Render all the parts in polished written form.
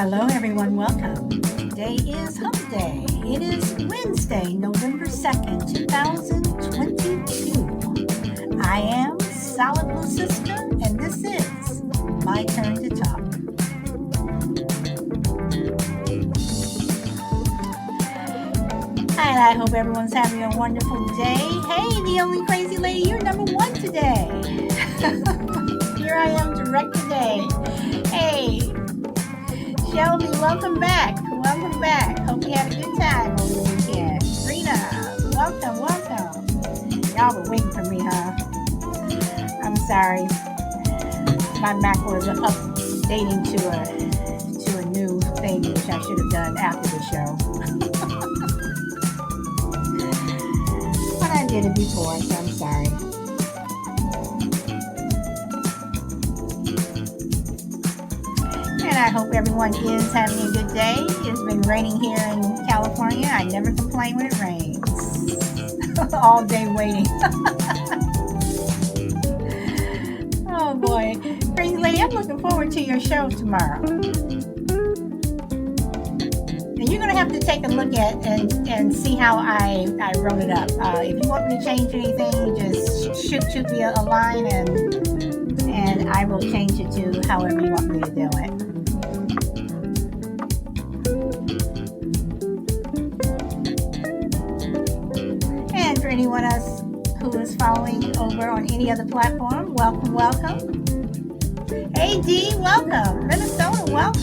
Hello, everyone. Welcome. Today is Hump Day. It is Wednesday, November 2nd, 2022. I am Solid Blue Sister, and this is my turn to talk. And I hope everyone's having a wonderful day. Hey, the only crazy lady, you're number one today. Here I am, direct today. Hey, Shelby, welcome back. Welcome back. Hope you had a good time over the weekend. Rita, welcome. Y'all were waiting for me, huh? I'm sorry. My Mac was updating to a new thing, which I should have done after the show. But I did it before, so I'm sorry. And I hope everyone is having a good day. It's been raining here in California. I never complain when it rains. All day waiting. Oh boy. Crazy lady, I'm looking forward to your show tomorrow. And you're going to have to take a look at and see how I wrote it up. If you want me to change anything, just shoot me a line and I will change it to however you want me to do it. And for anyone else who is following over on any other platform, welcome. Hey D, welcome. Minnesota, welcome.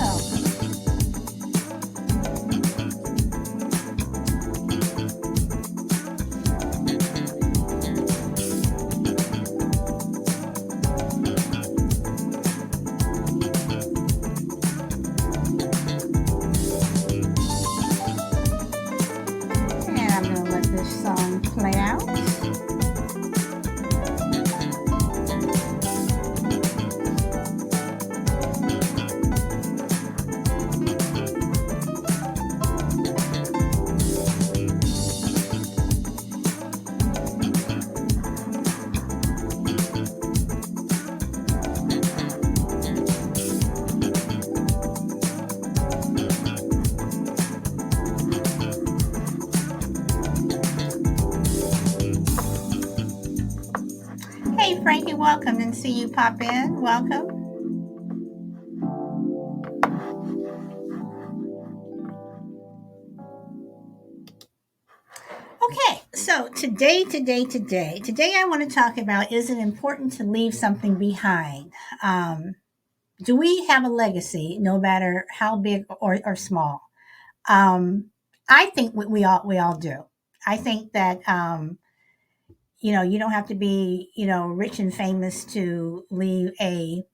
Frankie, welcome, and see you pop in. Welcome. Okay, so today I want to talk about, is it important to leave something behind? Do we have a legacy, no matter how big or small? I think we all do. I think that you don't have to be, rich and famous to leave a,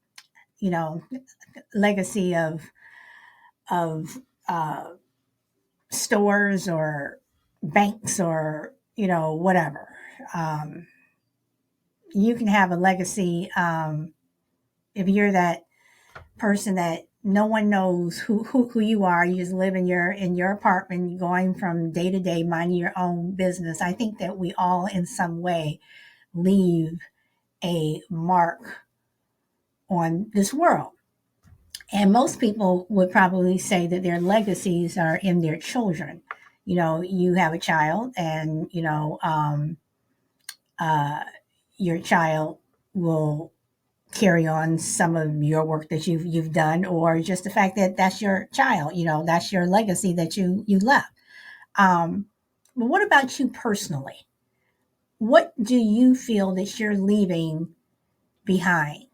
legacy of stores or banks or, whatever. You can have a legacy if you're that person that no one knows who you are. You just live in your apartment, going from day to day, minding your own business. I think that we all in some way leave a mark on this world. And most people would probably say that their legacies are in their children. You have a child, and your child will carry on some of your work that you've done, or just the fact that that's your child. That's your legacy that you left. But what about you personally? What do you feel that you're leaving behind?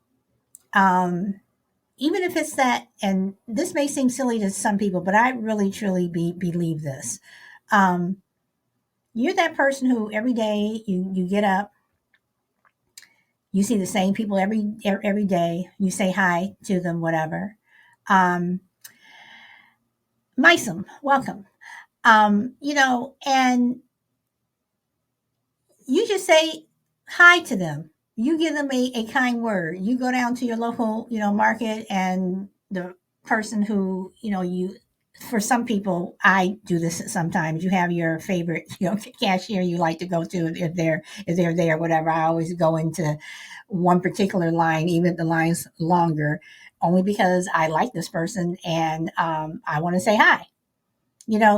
Even if it's that, and this may seem silly to some people, but I really truly believe this. You're that person who every day you get up, you see the same people every day, you say hi to them, whatever. Mysum, welcome. And you just say hi to them. You give them a kind word. You go down to your local, market, and the person who, for some people, I do this sometimes. You have your favorite, cashier you like to go to if they're there, whatever. I always go into one particular line, even if the line's longer. only because I like this person and I want to say hi.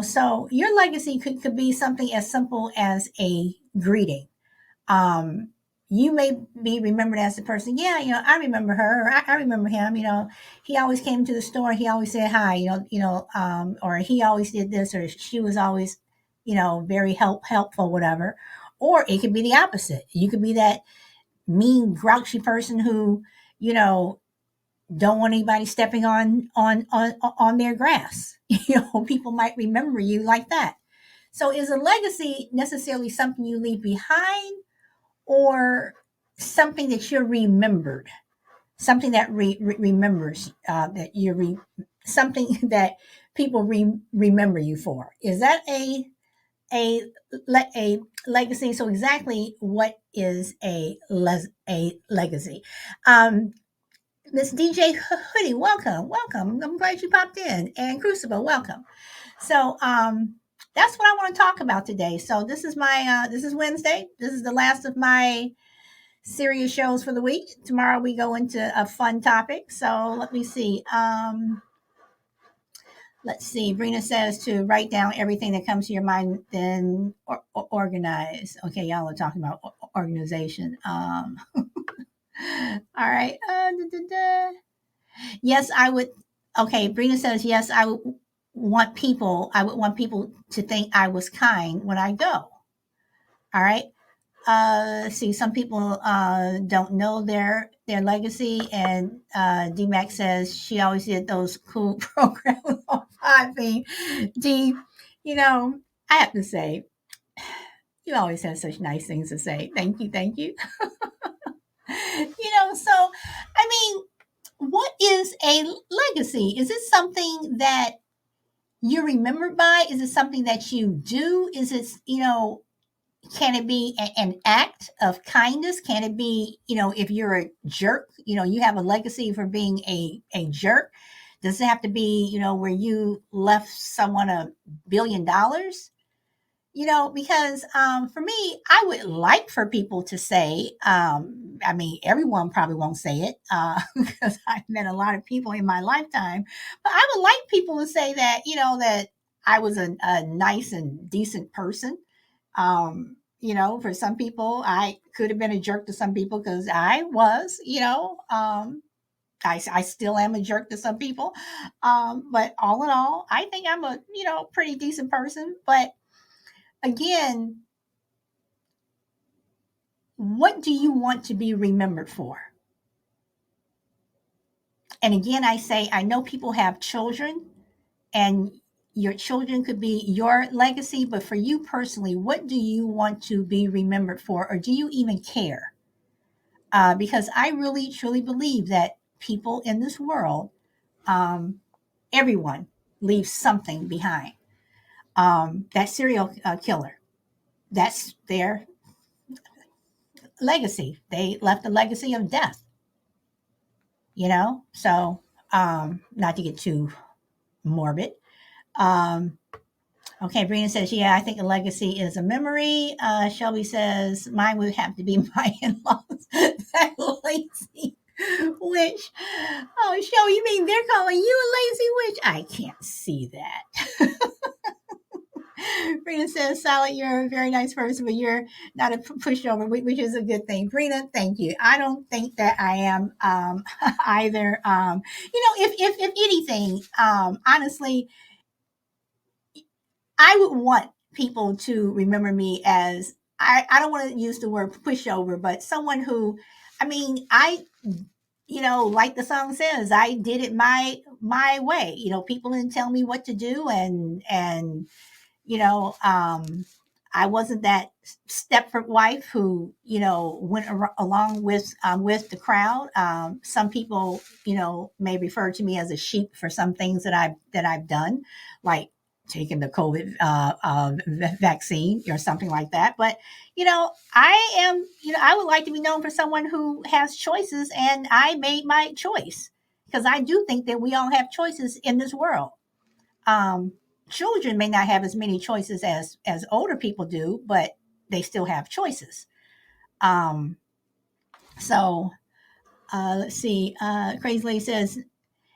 So your legacy could be something as simple as a greeting. um, you may be remembered as the person, yeah, I remember her, or I remember him, he always came to the store, he always said hi, or he always did this, or she was always, very helpful, whatever. Or it could be the opposite. You could be that mean, grouchy person who, you know, don't want anybody stepping on their grass. People might remember you like that. So is a legacy necessarily something you leave behind, or something that you're remembered, something that remembers that something that people remember you for? Is that a a legacy? So exactly what is a legacy? um Miss DJ Hoodie, welcome. I'm glad you popped in. And Crucible, welcome. So that's what I want to talk about today. So this is Wednesday. This is the last of my serious shows for the week. Tomorrow we go into a fun topic. So let me see. Let's see. Brina says to write down everything that comes to your mind, then organize. Okay, y'all are talking about organization. All right. Yes, I would. Okay, Brina says yes. I would want people to think I was kind when I go. All right. See, some people don't know their legacy, and DMAX says she always did those cool programs on Podbean. D, you know, I have to say, you always have such nice things to say. Thank you, thank you. So I mean, what is a legacy? Is it something that you're remembered by? Is it something that you do? Is it, can it be an act of kindness? Can it be, if you're a jerk, you have a legacy for being a jerk? Does it have to be, where you left someone $1 billion? Because for me, I would like for people to say, I mean, everyone probably won't say it because I've met a lot of people in my lifetime, but I would like people to say that, that I was a nice and decent person. For some people, I could have been a jerk to some people because I was, I still am a jerk to some people. But all in all, I think I'm a, pretty decent person. But again, what do you want to be remembered for? And again, I say, I know people have children, and your children could be your legacy, but for you personally, what do you want to be remembered for, or do you even care? Because I really, truly believe that people in this world, um, everyone leaves something behind. That serial killer, that's their legacy. They left a legacy of death, So, not to get too morbid. Um, okay, Brina says, yeah, I think a legacy is a memory. Shelby says, mine would have to be my in laws. That lazy witch. Oh, Shelby, you mean they're calling you a lazy witch? I can't see that. Brina says, Sally, you're a very nice person, but you're not a pushover, which is a good thing. Brina, thank you. I don't think that I am either. If anything, honestly, I would want people to remember me as, I don't want to use the word pushover, but someone who, I mean, like the song says, I did it my way. People didn't tell me what to do, and you know, I wasn't that Stepford wife who, went along with the crowd. Some people, may refer to me as a sheep for some things that I've done, like taking the COVID vaccine or something like that. But I am, I would like to be known for someone who has choices, and I made my choice, because I do think that we all have choices in this world. um, Children may not have as many choices as older people do, but they still have choices. um, so let's see. Crazy Lady says,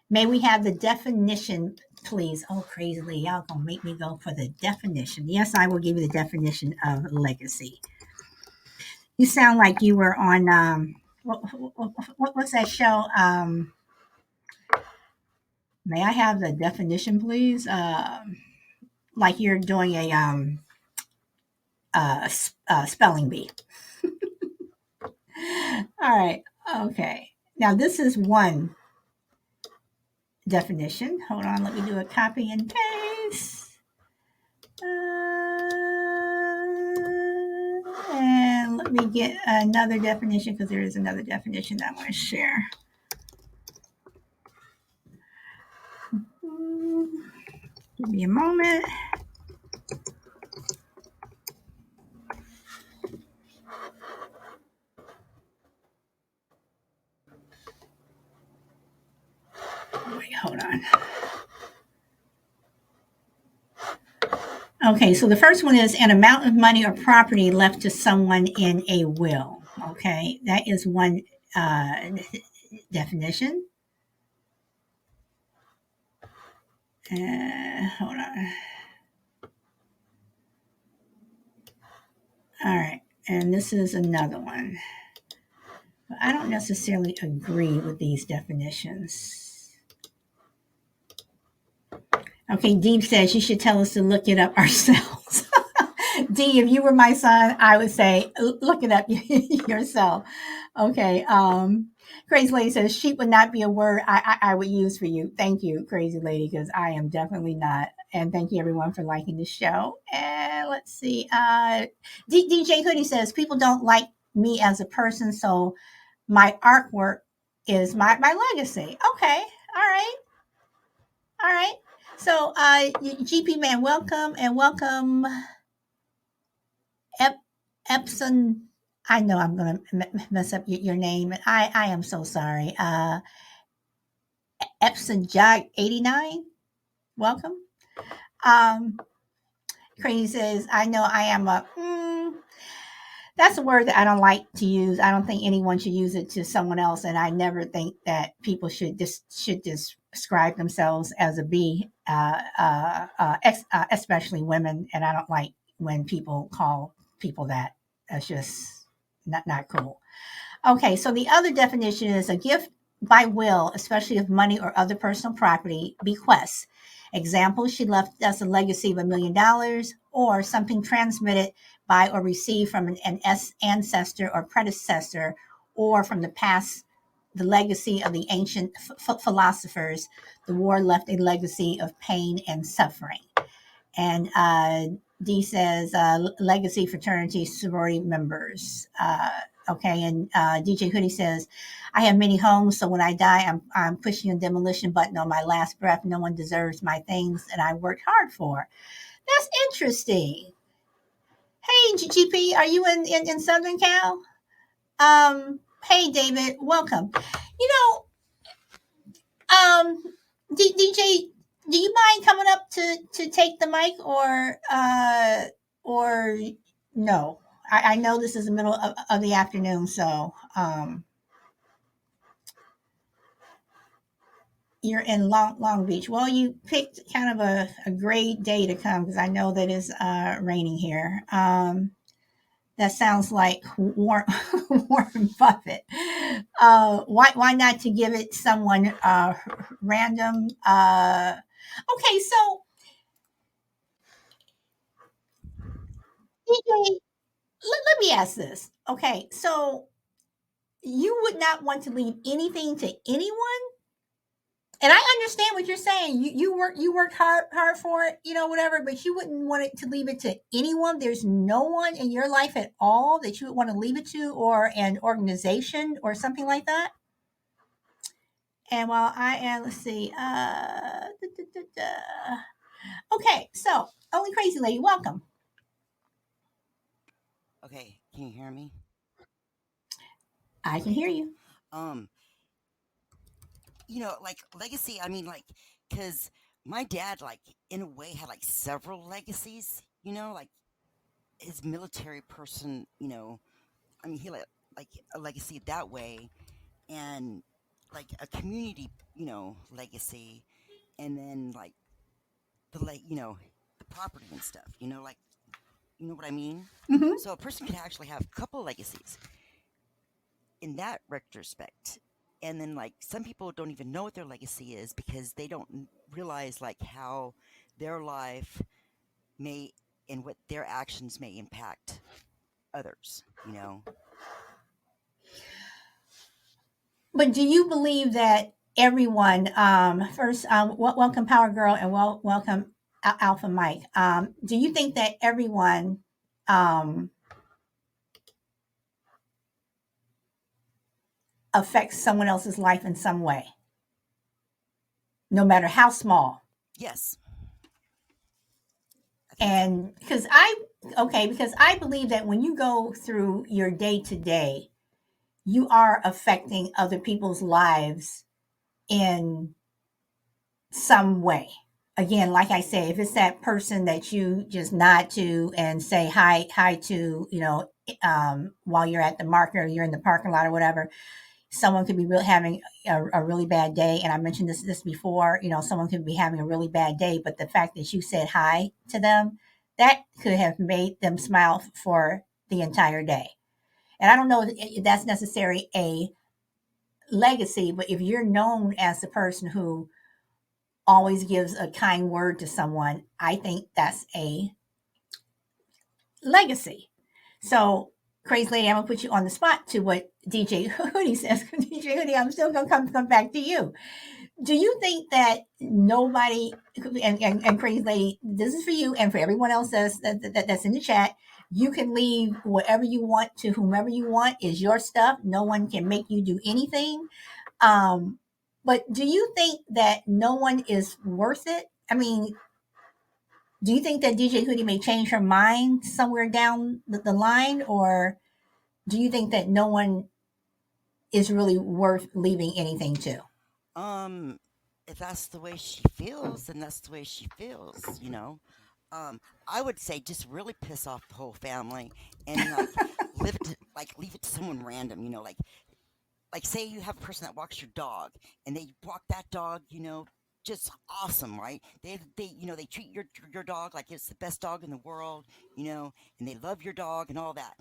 May we have the definition, please? Oh, crazily. Y'all gonna make me go for the definition. Yes, I will give you the definition of legacy. You sound like you were on, what's that show? May I have the definition, please? Like you're doing a spelling bee. All right. Okay. Now, this is one definition. Hold on. Let me do a copy and paste. And let me get another definition because there is another definition that I want to share. Give me a moment. Wait, hold on. Okay, so the first one is an amount of money or property left to someone in a will. Okay, that is one definition. Hold on. All right, and this is another one. But I don't necessarily agree with these definitions. Okay, Deep says you should tell us to look it up ourselves. D, if you were my son, I would say look it up yourself. Okay. Crazy Lady says sheep would not be a word I would use for you. Thank you, Crazy Lady, because I am definitely not. And thank you everyone for liking the show. And let's see. DJ Hoodie says people don't like me as a person, so my artwork is my legacy. Okay. All right. All right. So GP man, welcome and welcome Epson. I know I'm going to mess up your name. I am so sorry. Epson Jog 89. Welcome. Um, Crazy says, I know I am a. That's a word that I don't like to use. I don't think anyone should use it to someone else, and I never think that people should describe themselves as a B, especially women. And I don't like when people call people that. That's just not cool. Okay, so the other definition is a gift by will, especially of money or other personal property, bequests. Example, she left us a legacy of $1 million or something transmitted by or received from an ancestor or predecessor or from the past, the legacy of the ancient philosophers. The war left a legacy of pain and suffering. And D says legacy fraternity sorority members. Okay, and DJ Hoodie says, I have many homes, so when I die, I'm pushing a demolition button on my last breath. No one deserves my things, and I worked hard for. That's interesting. Hey, GP, are you in Southern Cal? Hey, David, welcome. You know, DJ, do you mind coming up to take the mic or no? I know this is the middle of the afternoon, so you're in Long Beach. Well, you picked kind of a great day to come because I know that it's raining here. That sounds like Warren Buffett. Why not to give it someone random? Okay, so DJ, let me ask this. Okay, so you would not want to leave anything to anyone, and I understand what you're saying. You worked hard for it, whatever, but you wouldn't want it to leave it to anyone. There's no one in your life at all that you would want to leave it to, or an organization or something like that. And while I am, let's see, okay, so only crazy lady, welcome. Okay, can you hear me? I can hear you. Um, like legacy, I mean, like, cause my dad, like, in a way, had like several legacies. Like his military person. I mean, he like a legacy that way, and like a community, legacy, and then like the property and stuff, like you know what I mean? Hmm. So a person could actually have a couple legacies in that retrospect. And then like some people don't even know what their legacy is because they don't realize like how their life may and what their actions may impact others. But do you believe that everyone, first, welcome Power Girl and welcome Alpha Mike. Do you think that everyone um, affects someone else's life in some way, no matter how small? Yes, I think so. And because I believe that when you go through your day to day, you are affecting other people's lives in some way. Again, like I say, if it's that person that you just nod to and say hi to, while you're at the market or you're in the parking lot or whatever, someone could be having a really bad day. And I mentioned this before, someone could be having a really bad day, but the fact that you said hi to them, that could have made them smile for the entire day. And I don't know if that's necessary a legacy, but if you're known as the person who always gives a kind word to someone, I think that's a legacy. So, Crazy Lady, I'm gonna put you on the spot to what DJ Hoodie says. DJ Hoodie, I'm still gonna come back to you. Do you think that nobody and Crazy Lady, this is for you and for everyone else that's in the chat. You can leave whatever you want to whomever you want. Is your stuff. No one can make you do anything. Um, but do you think that no one is worth it? I mean, do you think that DJ Hoodie may change her mind somewhere down the line, or do you think that no one is really worth leaving anything to? Um, if that's the way she feels, then that's the way she feels. I would say just really piss off the whole family and leave it to someone random. Like say you have a person that walks your dog and they walk that dog, just awesome, right? They treat your dog like it's the best dog in the world, and they love your dog and all that.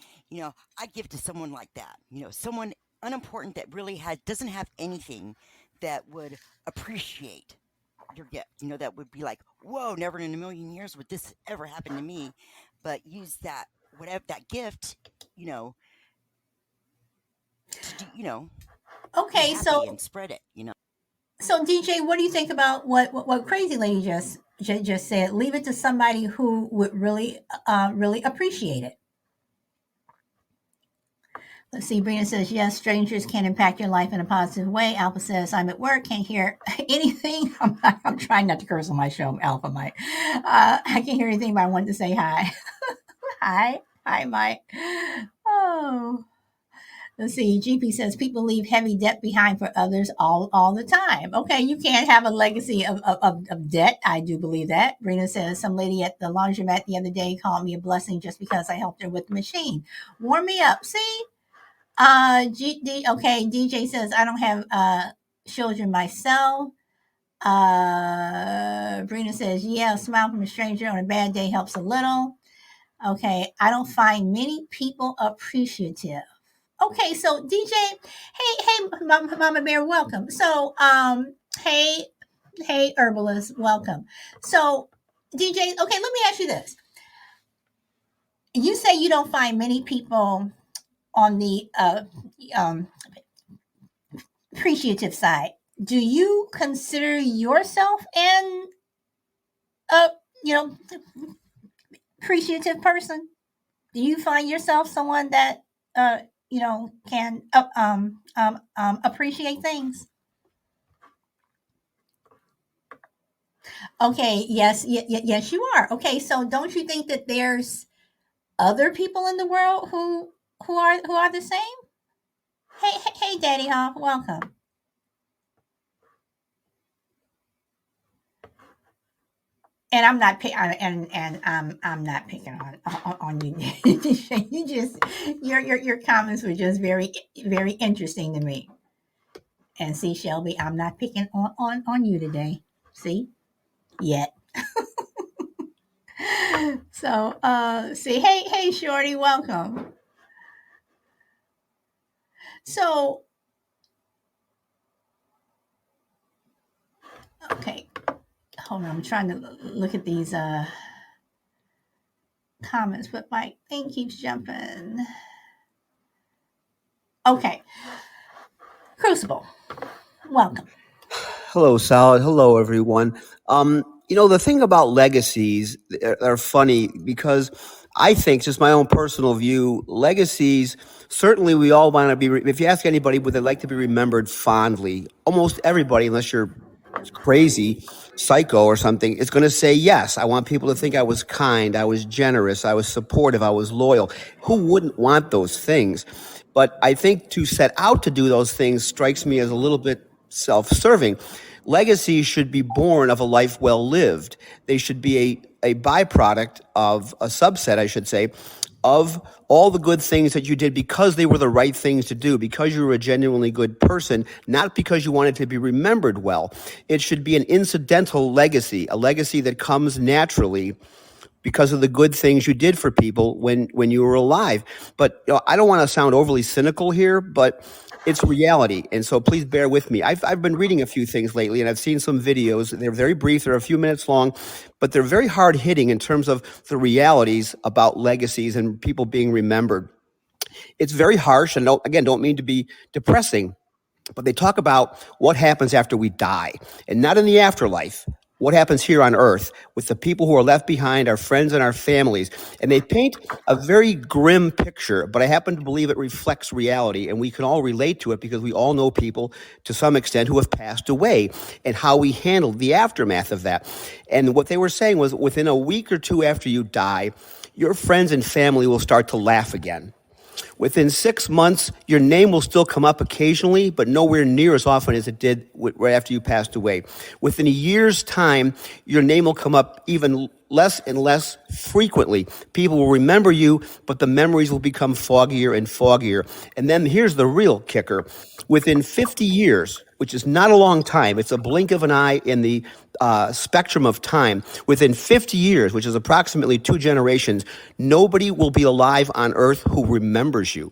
I'd give it to someone like that. Someone unimportant that really doesn't have anything that would appreciate your gift. That would be like, whoa, never in a million years would this ever happen to me. But use that whatever that gift, you know, to do, be Okay, happy so and spread it. DJ, what do you think about what Crazy Lady just said? Leave it to somebody who would really appreciate it. Let's see. Brina says yes. Strangers can impact your life in a positive way. Alpha says I'm at work, can't hear anything. I'm trying not to curse on my show, Alpha Mike. I can't hear anything, but I wanted to say hi. Hi, Mike. Oh. Let's see. GP says people leave heavy debt behind for others all the time. Okay, you can't have a legacy of debt. I do believe that. Brina says some lady at the laundromat the other day called me a blessing just because I helped her with the machine. Warm me up. See? Okay, DJ says I don't have children myself. Brina says, yeah, a smile from a stranger on a bad day helps a little. Okay, I don't find many people appreciative. Okay, so DJ, hey, Mama Bear, welcome. So, hey, herbalist, welcome. So, DJ, okay, let me ask you this. You say you don't find many people on the um, appreciative side. Do you consider yourself an uh, you know appreciative person? Do you find yourself someone that can appreciate things? Okay, yes, yes, you are. Okay, so don't you think that there's other people in the world who are the same? Hey, Daddy Hawk, welcome. And I'm not and I'm not picking on you. You just your comments were just very interesting to me. And see, Shelby, I'm not picking on you today. See? Yet. So see, hey Shorty, welcome. So okay, hold on, I'm trying to look at these comments, but my thing keeps jumping. Okay, Crucible, welcome. Hello, Salad. Hello, everyone. The thing about legacies are funny because I think, just my own personal view, legacies, certainly we all want to be, if you ask anybody, would they like to be remembered fondly? Almost everybody, unless you're crazy, psycho or something, is going to say yes. I want people to think I was kind, I was generous, I was supportive, I was loyal. Who wouldn't want those things? But I think to set out to do those things strikes me as a little bit self-serving. Legacies should be born of a life well lived. They should be a byproduct of a subset, I should say, of all the good things that you did because they were the right things to do, because you were a genuinely good person, not because you wanted to be remembered well. It should be an incidental legacy, a legacy that comes naturally because of the good things you did for people when you were alive. But I don't want to sound overly cynical here, but it's reality. And so please bear with me. I've been reading a few things lately, and I've seen some videos. They're very brief. They're a few minutes long, but they're very hard hitting in terms of the realities about legacies and people being remembered. It's very harsh, and don't mean to be depressing, but they talk about what happens after we die, and not in the afterlife. What happens here on earth with the people who are left behind, our friends and our families. And they paint a very grim picture, but I happen to believe it reflects reality, and we can all relate to it because we all know people to some extent who have passed away and how we handled the aftermath of that. And what they were saying was within a week or two after you die, your friends and family will start to laugh again. Within 6 months, your name will still come up occasionally, but nowhere near as often as it did right after you passed away. Within a year's time, your name will come up even less and less frequently. People will remember you, but the memories will become foggier and foggier. And then here's the real kicker. Within 50 years, which is not a long time, it's a blink of an eye in the spectrum of time. Within 50 years, which is approximately 2 generations, nobody will be alive on Earth who remembers you.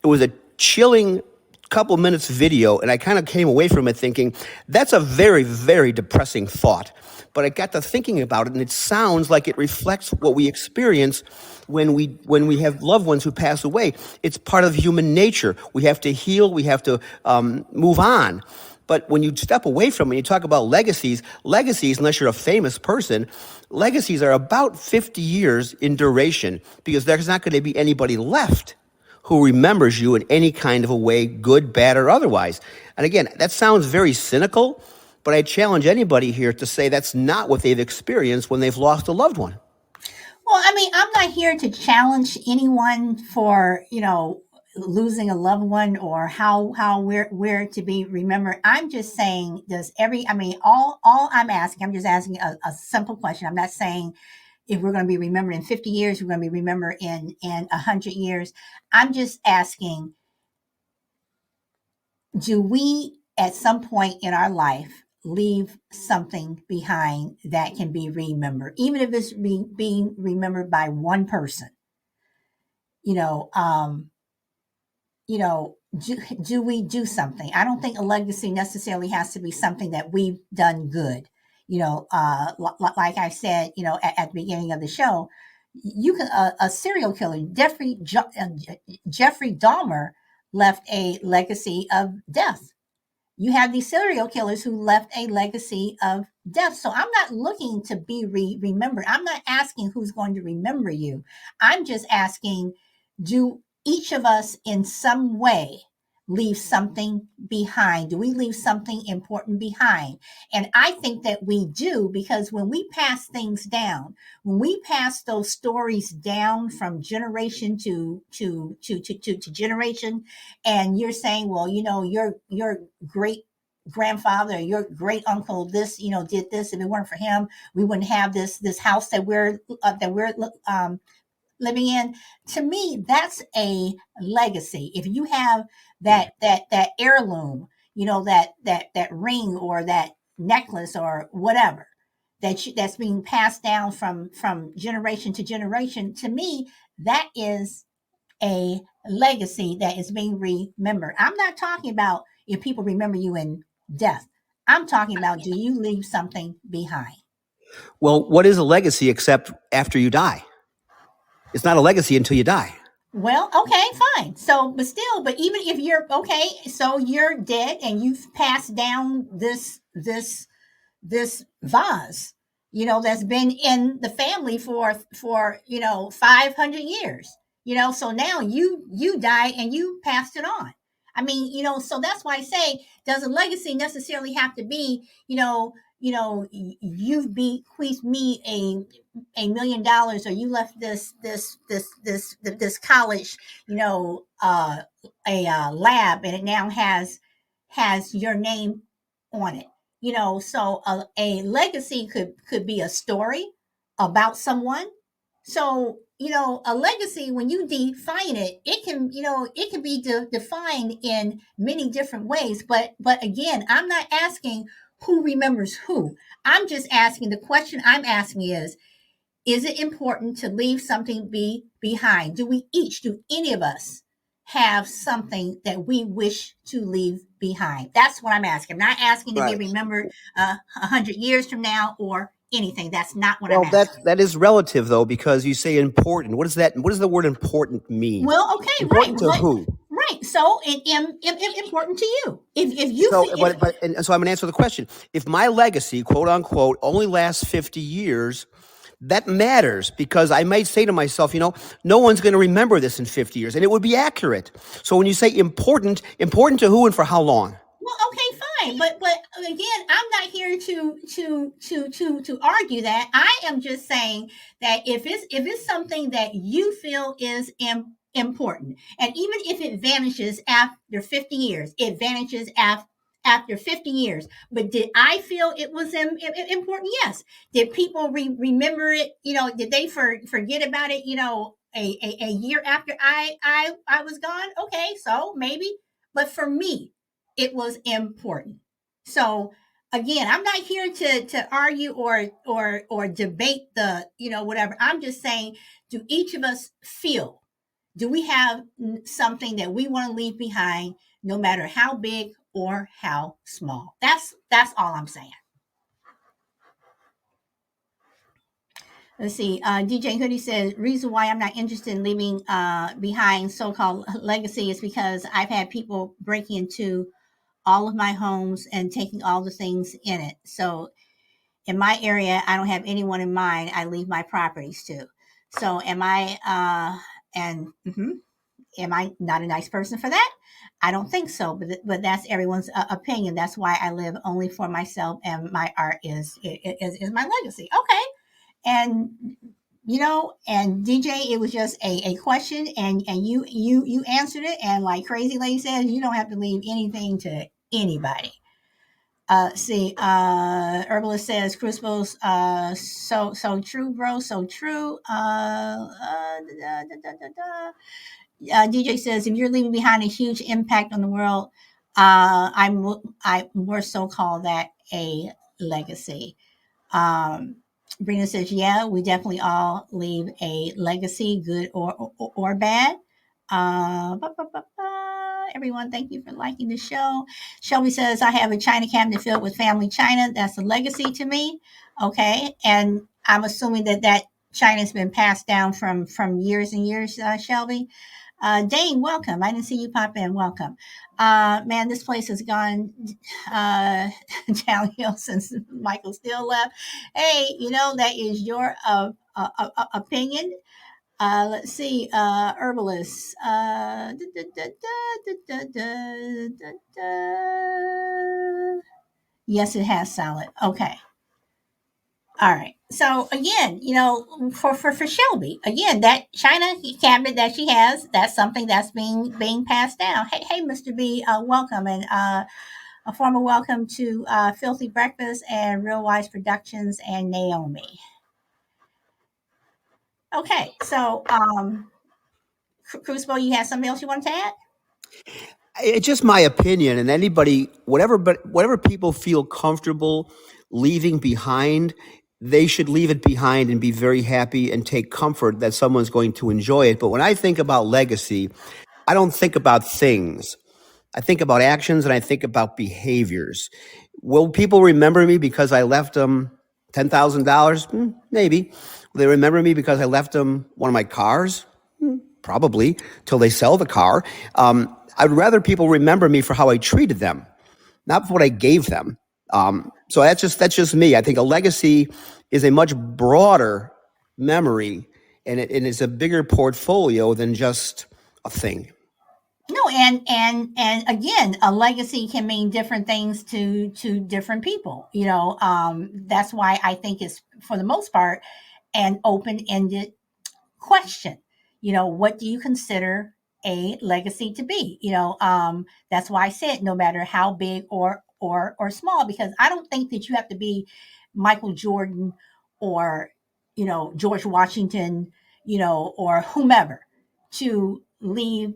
It was a chilling couple minutes video, and I kind of came away from it thinking, that's a very, very depressing thought. But I got to thinking about it, and it sounds like it reflects what we experience when we have loved ones who pass away. It's part of human nature. We have to heal. We have to move on. But when you step away from it, you talk about legacies, unless you're a famous person, legacies are about 50 years in duration because there's not going to be anybody left who remembers you in any kind of a way, good, bad, or otherwise. And again, that sounds very cynical, but I challenge anybody here to say that's not what they've experienced when they've lost a loved one. Well, I mean, I'm not here to challenge anyone for, losing a loved one or how we're to be remembered. I'm just saying, all I'm asking, I'm just asking a simple question. I'm not saying if we're going to be remembered in 50 years, we're going to be remembered in 100 years. I'm just asking, do we at some point in our life leave something behind that can be remembered, even if it's being remembered by one person? You know, um, do we do something? I don't think a legacy necessarily has to be something that we've done good. Like I said, at the beginning of the show, you can a serial killer, Jeffrey Dahmer, left a legacy of death. You have these serial killers who left a legacy of death. So I'm not looking to be remembered. I'm not asking who's going to remember you. I'm just asking, do each of us in some way leave something behind? Do we leave something important behind? And I think that we do, because when we pass things down, when we pass those stories down from generation to generation, and you're saying, well, your great grandfather, your great uncle, this, did this. If it weren't for him, we wouldn't have this house that we're living in. To me, that's a legacy. If you have that heirloom, that ring or that necklace or whatever that's being passed down from generation to generation. To me, that is a legacy that is being remembered. I'm not talking about if people remember you in death. I'm talking about, do you leave something behind? Well, what is a legacy except after you die? It's not a legacy until you die. Well, okay, fine. So, but still, but even if you're okay, so you're dead and you've passed down this vase, that's been in the family for 500 years. So now you die and you passed it on. I mean, so that's why I say, does a legacy necessarily have to be, you've bequeathed me $1 million, or you left this college, a lab, and it now has your name on it. So a legacy could be a story about someone. So a legacy, when you define it, it can be defined in many different ways. But again, I'm not asking who remembers who. I'm just asking, the question I'm asking is it important to leave something behind? Do any of us have something that we wish to leave behind? That's what I'm asking. I'm not asking to be Right. remembered 100 years from now or anything. That's not what I'm Well, that asking. that is relative though, because you say important. What does that? What does the word important mean? Well, okay, right. Important to who? Right. So important to you. If you So, feel if and so I'm going to answer the question. If my legacy, quote unquote, only lasts 50 years, that matters because I might say to myself, no one's going to remember this in 50 years, and it would be accurate. So when you say important, important to who and for how long? Well, okay, fine, but again, I'm not here to argue that. I am just saying that if it's something that you feel is important, and even if it vanishes after 50 years, it vanishes after 50 years. But did I feel it was important? Yes. Did people remember it? Did they forget about it? A year after I was gone. Okay, so maybe. But for me, it was important. So again, I'm not here to argue or debate the whatever. I'm just saying, do each of us feel? Do we have something that we want to leave behind, no matter how big or how small? That's all I'm saying. Let's see. DJ Hoodie says, reason why I'm not interested in leaving behind so-called legacy is because I've had people break into all of my homes and taking all the things in it. So in my area, I don't have anyone in mind I leave my properties to. So and am I not a nice person for that? I don't think so, but that's everyone's opinion. That's why I live only for myself, and my art is my legacy. Okay, and and DJ, it was just a question, and you answered it, and like Crazy Lady says, you don't have to leave anything to anybody. See, Herbalist says, Crucibles, so true, bro, so true. DJ says, if you're leaving behind a huge impact on the world, I more so call that a legacy. Brina says, yeah, we definitely all leave a legacy, good or bad. Everyone, thank you for liking the show. Shelby says, I have a china cabinet filled with family china. That's a legacy to me. Okay. And I'm assuming that china has been passed down from years and years, Shelby. Dane, welcome. I didn't see you pop in. Welcome. Man, this place has gone downhill since Michael Steele left. Hey, that is your opinion. Let's see, Herbalist. Yes, it has salad. Okay. All right. So again, for Shelby, again, that China cabinet that she has, that's something that's being passed down. Hey, Mr. B, welcome, and a formal welcome to Filthy Breakfast and Real Wise Productions and Naomi. Okay, so Crucible, you have something else you want to add? It's just my opinion, and anybody, whatever people feel comfortable leaving behind, they should leave it behind and be very happy and take comfort that someone's going to enjoy it. But when I think about legacy, I don't think about things. I think about actions and I think about behaviors. Will people remember me because I left them $10,000? Maybe. Will they remember me because I left them one of my cars? Probably, till they sell the car. I'd rather people remember me for how I treated them, not for what I gave them. So that's just me. I think a legacy is a much broader memory, and it's a bigger portfolio than just a thing. No, and again, a legacy can mean different things to different people. That's why I think it's, for the most part, an open-ended question. What do you consider a legacy to be? That's why I said no matter how big or small, because I don't think that you have to be Michael Jordan or George Washington, or whomever, to leave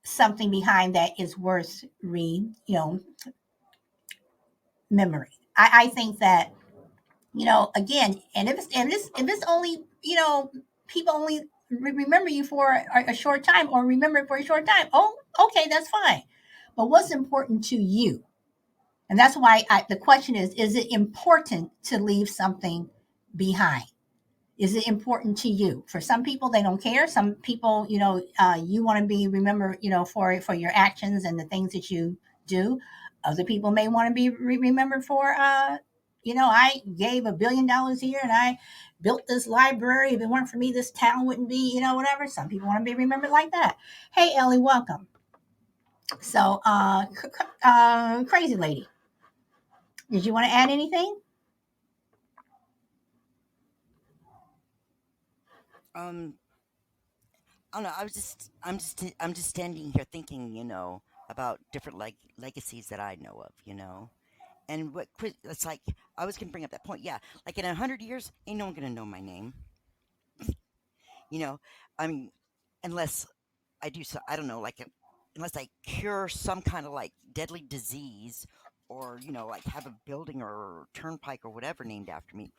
something behind that is worth memory. I think that, again, and if it's only, people only remember you for a short time, or remember it for a short time. Oh, okay, that's fine. But what's important to you? And that's why the question is it important to leave something behind? Is it important to you? For some people, they don't care. Some people, you want to be remembered, for your actions and the things that you do. Other people may want to be remembered for, I gave $1 billion here and I built this library. If it weren't for me, this town wouldn't be, whatever. Some people want to be remembered like that. Hey, Ellie, welcome. So, crazy lady, did you want to add anything? Um, I don't know. I'm just standing here thinking, about different legacies that I know of, and it's like I was gonna bring up that point. Yeah, like in 100 years, ain't no one gonna know my name. You know, I mean, unless I do so, I don't know, unless I cure some kind of like deadly disease, or like have a building or turnpike or whatever named after me,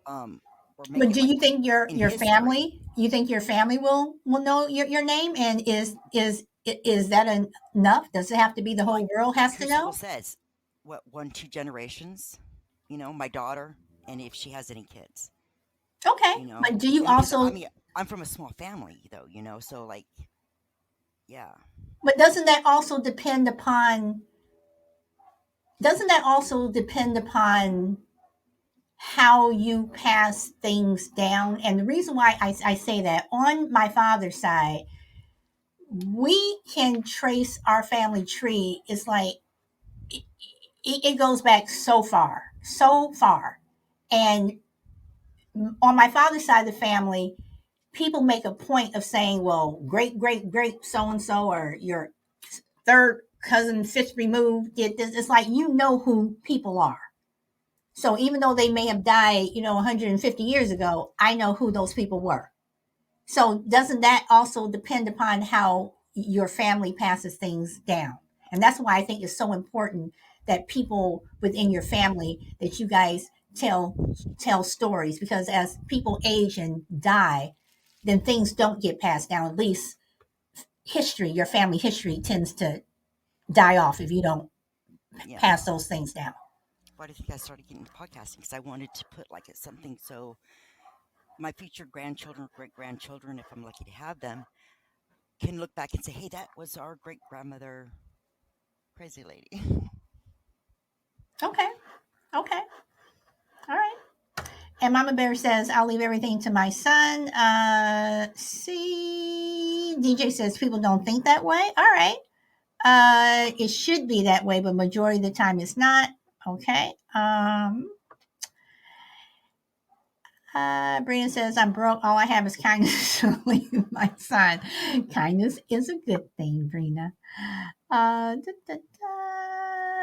um, or make But it do like you think your in your history. family? You think your family will know your name? And is that enough? Does it have to be the Like whole world has to Crucible know? says, what, 1, 2 generations, my daughter, and if she has any kids, Okay, you know, but do you and because I also? mean I'm from a small family though, so like yeah, But doesn't that also depend upon how you pass things down? And the reason why I say that, on my father's side, we can trace our family tree. It's like it goes back so far. And on my father's side of the family, people make a point of saying, well, great, great, great so and so, or your third cousin, fifth removed, did this. It's like, who people are. So even though they may have died, 150 years ago, I know who those people were. So doesn't that also depend upon how your family passes things down? And that's why I think it's so important that people within your family, that you guys tell stories, because as people age and die, then things don't get passed down. At least history, your family history, tends to die off if you don't yeah. pass those things down. Why do you think I started getting into podcasting? Because I wanted to put like something so my future grandchildren, great grandchildren, if I'm lucky to have them, can look back and say, hey, that was our great grandmother, crazy lady. Okay. Okay. All right. And Mama Bear says, I'll leave everything to my son. See, DJ says people don't think that way. All right. It should be that way, but majority of the time it's not. Okay. Brina says, I'm broke. All I have is kindness to leave my son. Kindness is a good thing, Brina. Da.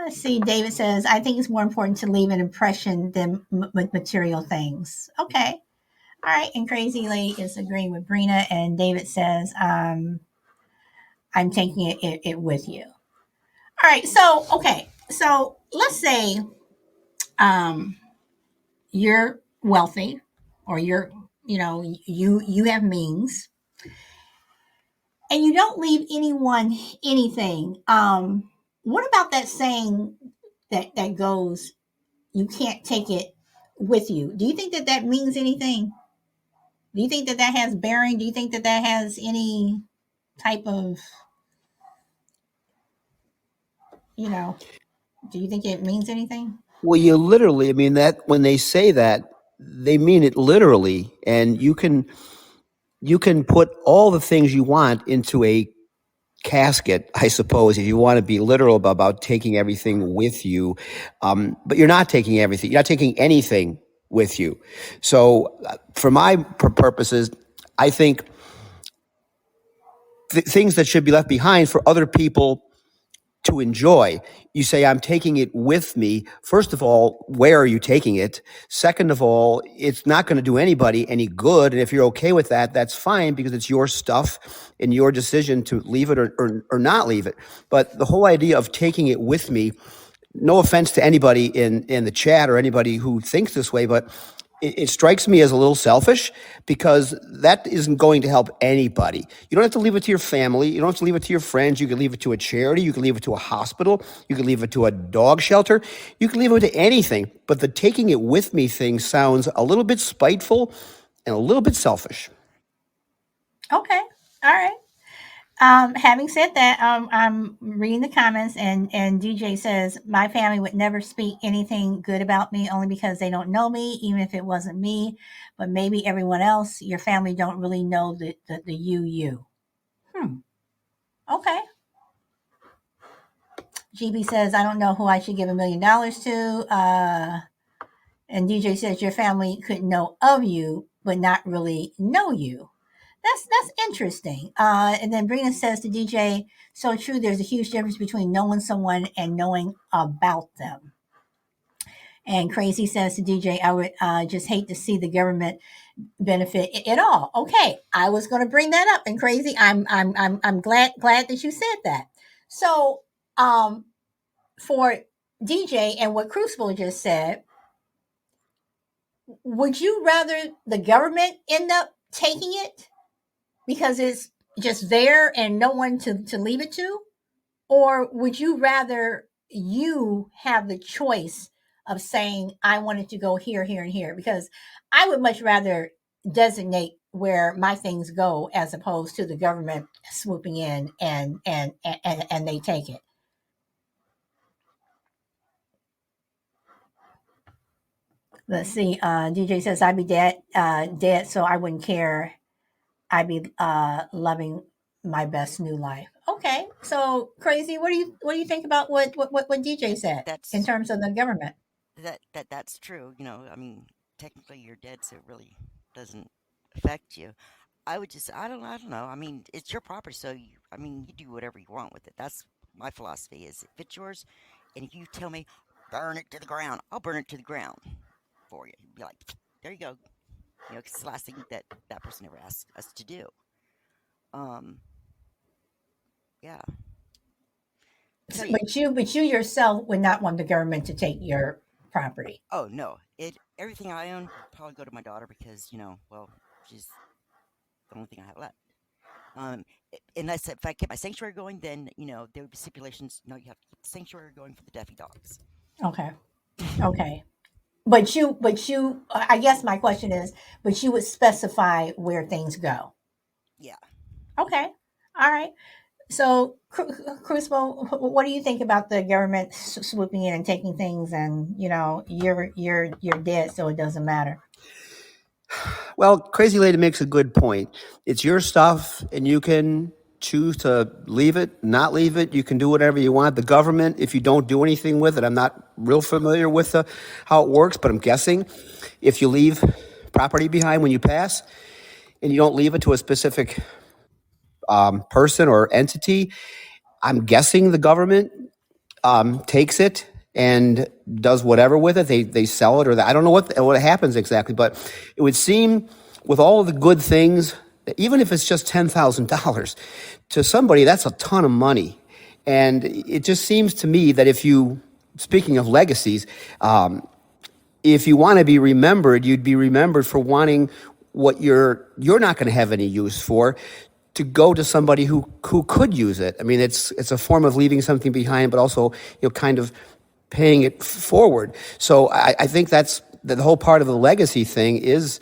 See, David says, I think it's more important to leave an impression than with material things. Okay. All right. And Crazy Lady is agreeing with Brina. And David says, I'm taking it with you. All right. So, okay. So let's say um, you're wealthy, or you have means, and you don't leave anyone anything. What about that saying that goes, "You can't take it with you"? Do you think that that means anything? Do you think that that has bearing? Do you think that that has any type of, you know, do you think it means anything? Well, you literally, I mean, that when they say that, they mean it literally, and you can put all the things you want into a casket, I suppose, if you want to be literal about taking everything with you. But you're not taking everything. You're not taking anything with you. So, for my purposes, I think things that should be left behind for other people to enjoy. You say, I'm taking it with me. First of all, where are you taking it? Second of all, it's not going to do anybody any good. And if you're okay with that, that's fine, because it's your stuff and your decision to leave it or not leave it. But the whole idea of taking it with me, no offense to anybody in the chat or anybody who thinks this way, but it strikes me as a little selfish, because that isn't going to help anybody. You don't have to leave it to your family. You don't have to leave it to your friends. You can leave it to a charity. You can leave it to a hospital. You can leave it to a dog shelter. You can leave it to anything. But the taking it with me thing sounds a little bit spiteful and a little bit selfish. Okay. All right. Having said that, I'm reading the comments, and DJ says my family would never speak anything good about me, only because they don't know me, even if it wasn't me, but maybe everyone else. Your family don't really know the you. Hmm. Okay. GB says I don't know who I should give $1 million to. And DJ says your family could know of you, but not really know you. That's interesting. And then Brina says to DJ, so true. There's a huge difference between knowing someone and knowing about them. And Crazy says to DJ, I would just hate to see the government benefit at all. Okay, I was going to bring that up. And Crazy, I'm glad that you said that. So for DJ and what Crucible just said, would you rather the government end up taking it because it's just there and no one to leave it to? Or would you rather you have the choice of saying, I wanted to go here, here, and here? Because I would much rather designate where my things go as opposed to the government swooping in and they take it. Let's see. DJ says I'd be dead, so I wouldn't care. I'd be loving my best new life. Okay, so Crazy. What do you think about what DJ said in That's terms of the government? that's true. I mean, technically you're dead, so it really doesn't affect you. I don't know. I mean, it's your property, so I mean, you do whatever you want with it. That's my philosophy. Is if it's yours, and if you tell me burn it to the ground, I'll burn it to the ground for you. Be like, there you go. 'Cause it's the last thing that that person ever asked us to do. Um, yeah. Tell you, But you yourself would not want the government to take your property. oh no, everything I own would probably go to my daughter because well, she's the only thing I have left. Unless if I kept my sanctuary going, then there would be stipulations. No, you have to keep the sanctuary going for the deafy dogs. Okay, okay. But you, I guess my question is, but you would specify where things go. Yeah. Okay, all right. So, Crucible, what do you think about the government swooping in and taking things, and you're dead, so it doesn't matter? Well, Crazy Lady makes a good point. It's your stuff, and you can choose to leave it, not leave it. You can do whatever you want. The government, if you don't do anything with it, I'm not real familiar with how it works, but I'm guessing if you leave property behind when you pass and you don't leave it to a specific person or entity, I'm guessing the government takes it and does whatever with it. They sell it, or I don't know what happens exactly, but it would seem with all of the good things, even if it's just $10,000 to somebody, that's a ton of money. And it just seems to me that speaking of legacies, if you want to be remembered, you'd be remembered for wanting what you're not going to have any use for to go to somebody who could use it. I mean, it's a form of leaving something behind, but also kind of paying it forward. So I think that's the whole part of the legacy thing is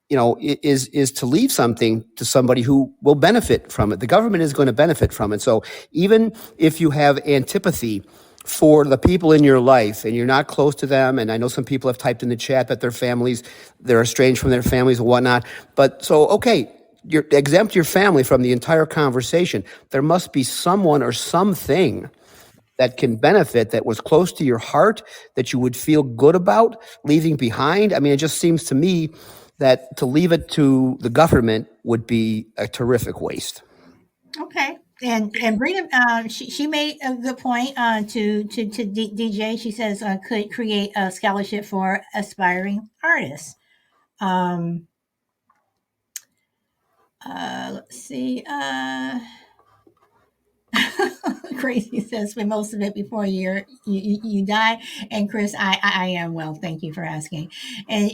to leave something to somebody who will benefit from it. The government is going to benefit from it. So even if you have antipathy for the people in your life and you're not close to them, and I know some people have typed in the chat that they're estranged from their families and whatnot. But so, okay, exempt your family from the entire conversation. There must be someone or something that can benefit, that was close to your heart, that you would feel good about leaving behind. I mean, it just seems to me that to leave it to the government would be a terrific waste. Okay. And bring it. She made a good point to DJ. She says could create a scholarship for aspiring artists. Um, let's see. Crazy says for most of it before you die. And Chris, I am well. Thank you for asking. And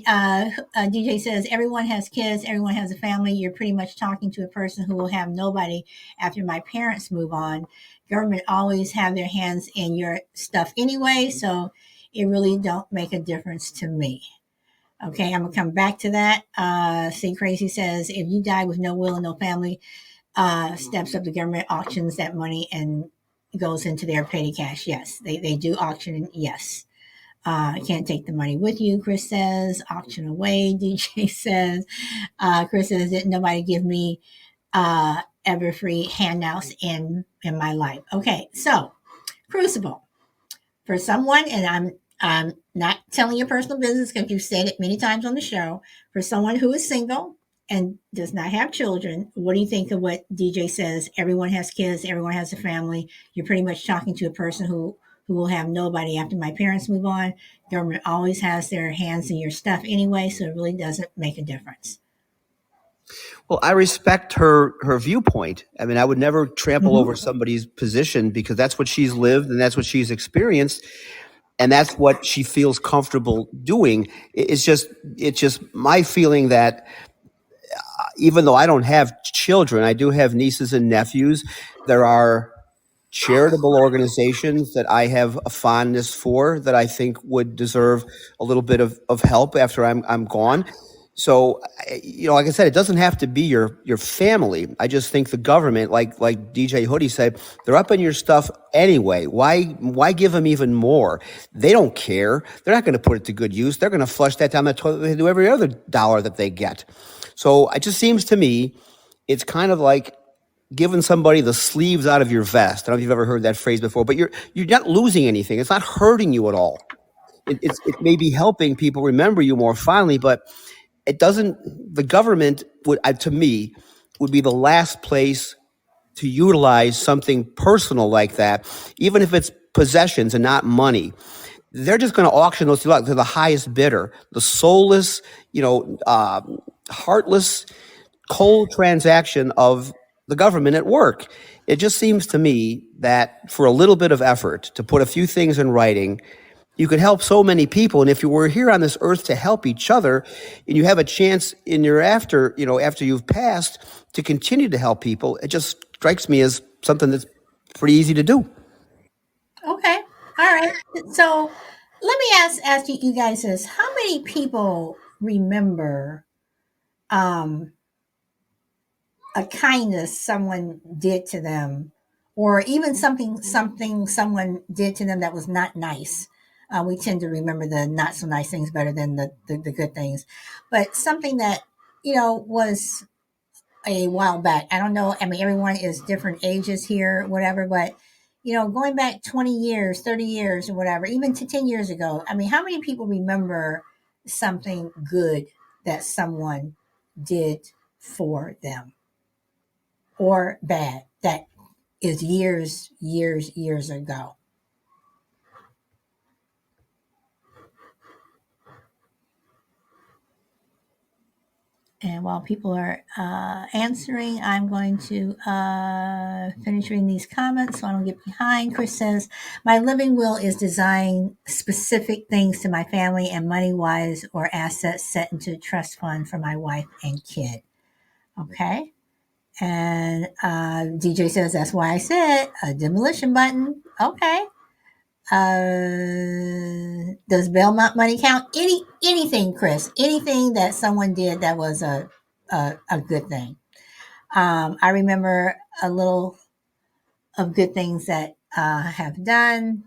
DJ says everyone has kids, everyone has a family. You're pretty much talking to a person who will have nobody after my parents move on. Government always have their hands in your stuff anyway, so it really don't make a difference to me. Okay, I'm gonna come back to that. See, Crazy says if you die with no will and no family, steps up the government auctions that money and goes into their petty cash. Yes, they do auction. Yes. Can't take the money with you, Chris says. Auction away, DJ says. Chris says, didn't nobody give me ever free handouts in my life? Okay, so Crucible. For someone, and I'm not telling your personal business because you've said it many times on the show, for someone who is single and does not have children, what do you think of what DJ says? Everyone has kids, everyone has a family. You're pretty much talking to a person who will have nobody after my parents move on. Government always has their hands in your stuff anyway, so it really doesn't make a difference. Well, I respect her viewpoint. I mean, I would never trample over Mm-hmm. somebody's position because that's what she's lived and that's what she's experienced, and that's what she feels comfortable doing. It's just my feeling that even though I don't have children, I do have nieces and nephews. There are charitable organizations that I have a fondness for that I think would deserve a little bit of help after I'm gone. So, like I said, it doesn't have to be your family. I just think the government, like DJ Hoodie said, they're up in your stuff anyway. Why give them even more? They don't care. They're not going to put it to good use. They're going to flush that down the toilet. They do every other dollar that they get. So it just seems to me, it's kind of like giving somebody the sleeves out of your vest. I don't know if you've ever heard that phrase before, but you're not losing anything. It's not hurting you at all. It may be helping people remember you more fondly, but it doesn't. The government would, to me, would be the last place to utilize something personal like that, even if it's possessions and not money. They're just going to auction those to the highest bidder, the soulless, heartless, cold transaction of the government at work. It just seems to me that for a little bit of effort to put a few things in writing, you could help so many people. And if you were here on this earth to help each other, and you have a chance in your after you've passed to continue to help people, it just strikes me as something that's pretty easy to do. Okay. All right. So let me ask you guys this. How many people remember um a kindness someone did to them, or even something someone did to them that was not nice? We tend to remember the not so nice things better than the good things, but something that was a while back. I don't know. I mean, everyone is different ages here, whatever, but going back 20 years, 30 years, or whatever, even to 10 years ago. I mean, how many people remember something good that someone did for them, or bad that is years ago? And while people are answering, I'm going to finish reading these comments so I don't get behind. Chris says, my living will is designing specific things to my family and money wise or assets set into a trust fund for my wife and kid. Okay. And DJ says, that's why I said a demolition button. Okay. Does Belmont money count? Anything, Chris? Anything that someone did that was a good thing. I remember a little of good things that have done.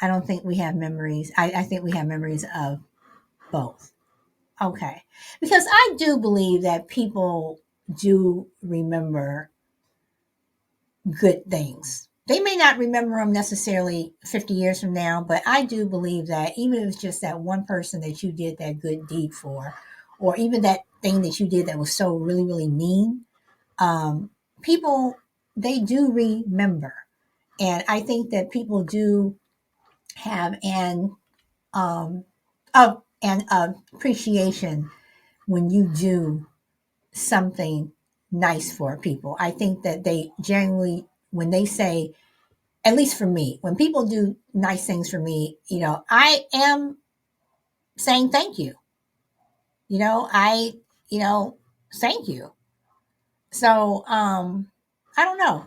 I don't think we have memories. I think we have memories of both. Okay, because I do believe that people do remember good things. They may not remember them necessarily 50 years from now, but I do believe that even if it's just that one person that you did that good deed for, or even that thing that you did that was so really, really mean, people, they do remember. And I think that people do have an appreciation when you do something nice for people. I think that they generally, when they say, at least for me, when people do nice things for me, I am saying thank you. I, thank you. So, I don't know.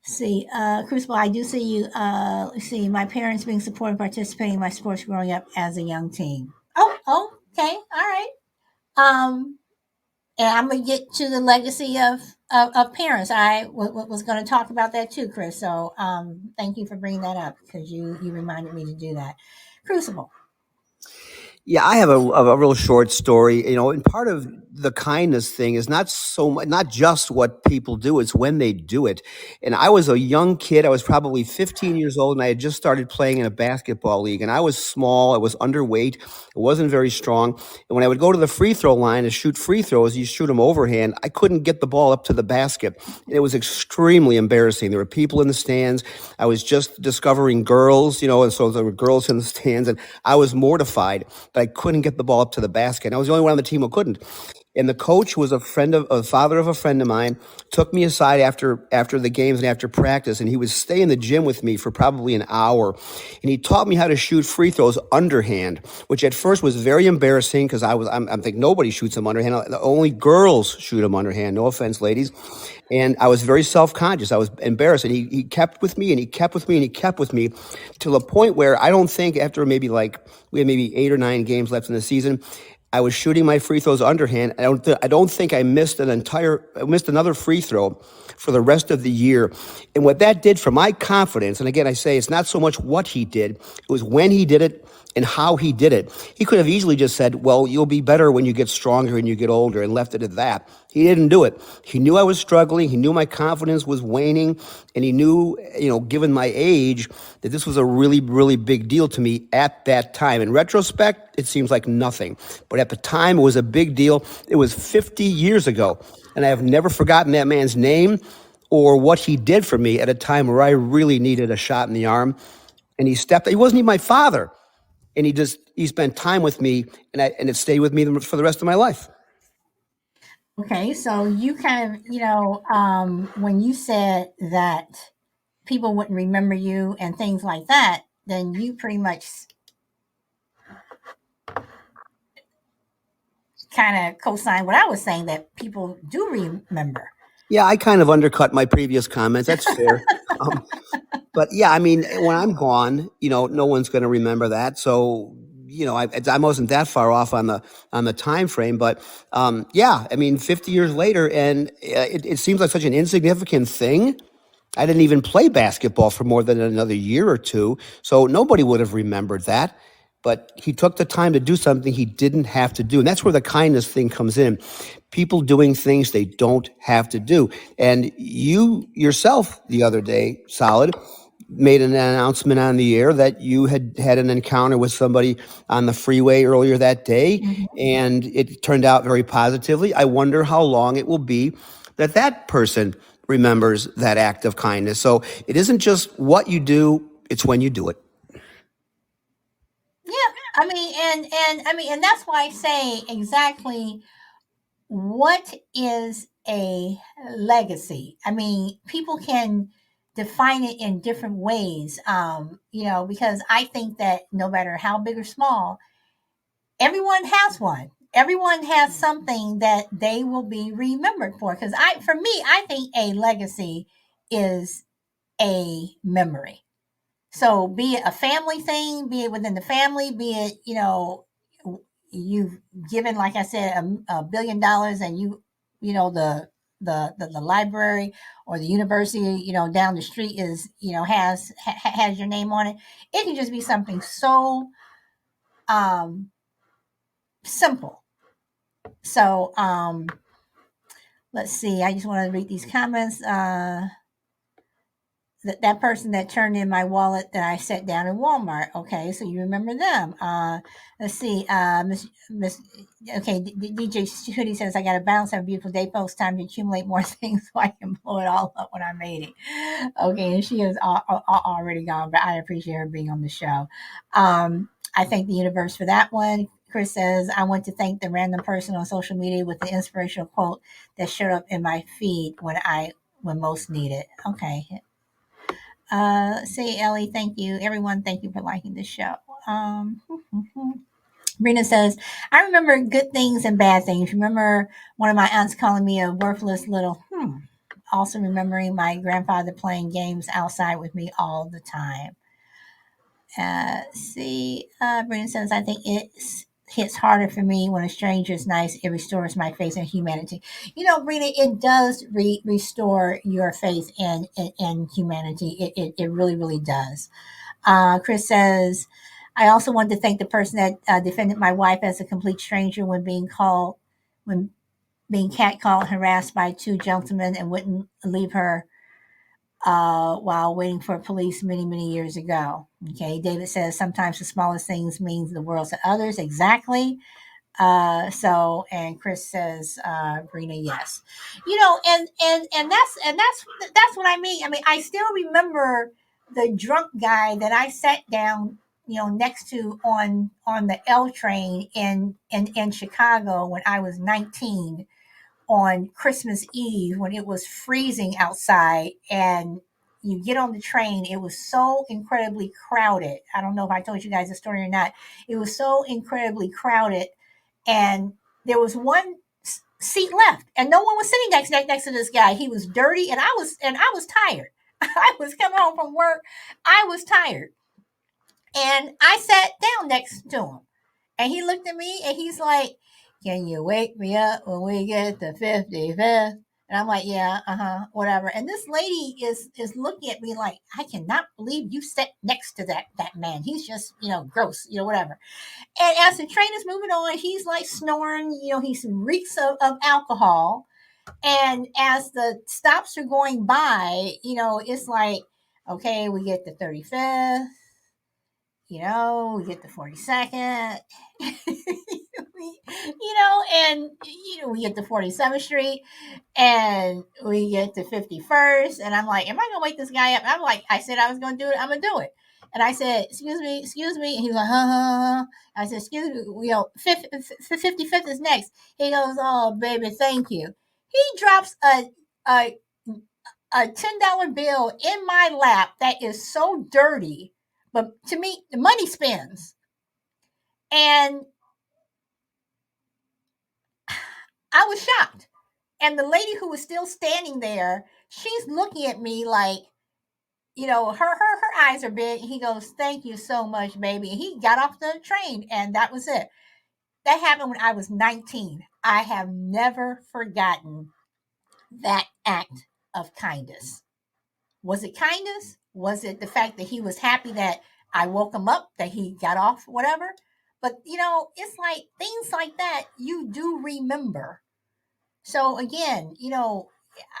See, Crucible, I do see you. Let's see, my parents being supportive, participating in my sports growing up as a young teen. Oh, okay, all right. And I'm gonna get to the legacy of parents. I was going to talk about that too, Chris. So thank you for bringing that up because you reminded me to do that. Crucible. Yeah, I have a real short story, and part of the kindness thing is not just what people do, it's when they do it. And I was a young kid. I was probably 15 years old, and I had just started playing in a basketball league. And I was small. I was underweight. I wasn't very strong. And when I would go to the free throw line to shoot free throws, you shoot them overhand. I couldn't get the ball up to the basket. And it was extremely embarrassing. There were people in the stands. I was just discovering girls, and so there were girls in the stands, and I was mortified that I couldn't get the ball up to the basket. And I was the only one on the team who couldn't. And the coach was a father of a friend of mine, took me aside after the games and after practice, and he would stay in the gym with me for probably an hour. And he taught me how to shoot free throws underhand, which at first was very embarrassing because I'm thinking nobody shoots them underhand. Only girls shoot them underhand. No offense, ladies. And I was very self-conscious. I was embarrassed. And he kept with me and he kept with me and he kept with me to the point where I don't think after we had maybe 8 or 9 games left in the season, I was shooting my free throws underhand. I don't think I missed another free throw for the rest of the year. And what that did for my confidence, and again, I say it's not so much what he did, it was when he did it and how he did it. He could have easily just said, well, you'll be better when you get stronger and you get older, and left it at that. He didn't do it. He knew I was struggling. He knew my confidence was waning. And he knew, given my age, that this was a really, really big deal to me at that time. In retrospect, it seems like nothing. But at the time, it was a big deal. It was 50 years ago. And I have never forgotten that man's name or what he did for me at a time where I really needed a shot in the arm. And he wasn't even my father. And he spent time with me, and it stayed with me for the rest of my life. Okay, so you kind of, when you said that people wouldn't remember you and things like that, then you pretty much kind of co-signed what I was saying, that people do remember. Yeah, I kind of undercut my previous comments. That's fair. But yeah, I mean, when I'm gone, no one's going to remember that. So, I wasn't that far off on the time frame. But yeah, I mean, 50 years later, and it seems like such an insignificant thing. I didn't even play basketball for more than another year or two, so nobody would have remembered that. But he took the time to do something he didn't have to do. And that's where the kindness thing comes in. People doing things they don't have to do. And you yourself the other day, Solid, made an announcement on the air that you had an encounter with somebody on the freeway earlier that day, and it turned out very positively. I wonder how long it will be that person remembers that act of kindness. So it isn't just what you do, it's when you do it. Yeah, And that's why I say exactly what is a legacy. I mean, people can define it in different ways. Because I think that no matter how big or small, everyone has one. Everyone has something that they will be remembered for. Because for me, I think a legacy is a memory. So be it a family thing, be it within the family, be it, you've given, like I said, $1 billion, and the library or the university, down the street has your name on it. It can just be something so um, simple. So let's see. I just want to read these comments. That person that turned in my wallet that I set down in Walmart. Okay, so you remember them. Let's see. Miss. Okay, DJ Hoodie says I got to bounce. Have a beautiful day, folks. Time to accumulate more things so I can blow it all up when I'm 80. Okay, and she is already gone, but I appreciate her being on the show. I thank the universe for that one. Chris says, I want to thank the random person on social media with the inspirational quote that showed up in my feed when most needed. Okay, say Ellie, thank you. Everyone, thank you for liking the show. Um, Rena says, I remember good things and bad things. Remember one of my aunts calling me a worthless little. Also remembering my grandfather playing games outside with me all the time. Brandon says, I think it hits harder for me when a stranger is nice. It restores my faith in humanity. Brina, it does restore your faith in humanity. It really, really does. Chris says, I also want to thank the person that defended my wife as a complete stranger when being catcalled and harassed by two gentlemen and wouldn't leave her while waiting for police many, many years ago. Okay, David says sometimes the smallest things means the world to others. Exactly. And Chris says, Brina, yes. And that's what I mean. I mean, I still remember the drunk guy that I sat down, next to on the L train in Chicago when I was 19 on Christmas Eve when it was freezing outside, and you get on the train. It was so incredibly crowded. I don't know if I told you guys the story or not. It was so incredibly crowded, and there was one seat left, and no one was sitting next to this guy. He was dirty, and I was tired. I was coming home from work. I was tired, and I sat down next to him. And he looked at me and he's like, Can you wake me up when we get to 55th? And I'm like, Yeah, whatever. And this lady is looking at me like, I cannot believe you sat next to that man. He's just, gross, whatever. And as the train is moving on, he's like snoring, he reeks of alcohol. And as the stops are going by, it's like, okay, we get the 35th, we get the 42nd, we get to 47th Street, and we get to 51st. And I'm like, am I going to wake this guy up? I'm like, I said I was going to do it. I'm going to do it. And I said, excuse me. And he's like, huh. I said, excuse me, 55th is next. He goes, oh, baby, thank you. He drops a $10 bill in my lap that is so dirty, but to me, the money spins. And I was shocked. And the lady who was still standing there, she's looking at me like, her eyes are big. He goes, thank you so much, baby. And he got off the train, and that was it. That happened when I was 19. I have never forgotten that act of kindness. Was it kindness? Was it the fact that he was happy that I woke him up, that he got off, whatever? But, it's like things like that you do remember. So again,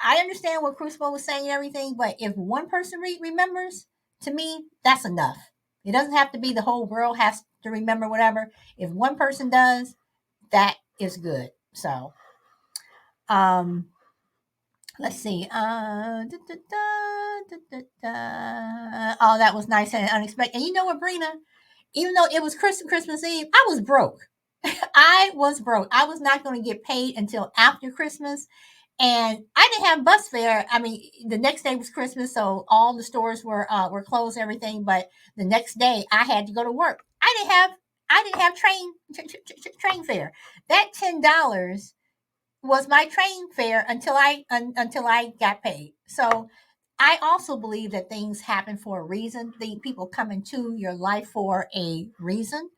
I understand what Crucible was saying and everything, but if one person remembers, to me, that's enough. It doesn't have to be the whole world has to remember whatever. If one person does, that is good. So, um, let's see. Oh, that was nice and unexpected. And you know what, Brina? even though it was Christmas Eve, I was broke. I was broke. I was not going to get paid until after Christmas. And I didn't have bus fare. I mean, the next day was Christmas, so all the stores were closed, and everything. But the next day, I had to go to work. I didn't have train fare. That $10 was my train fare until I got paid. So I also believe that things happen for a reason. The people come into your life for a reason.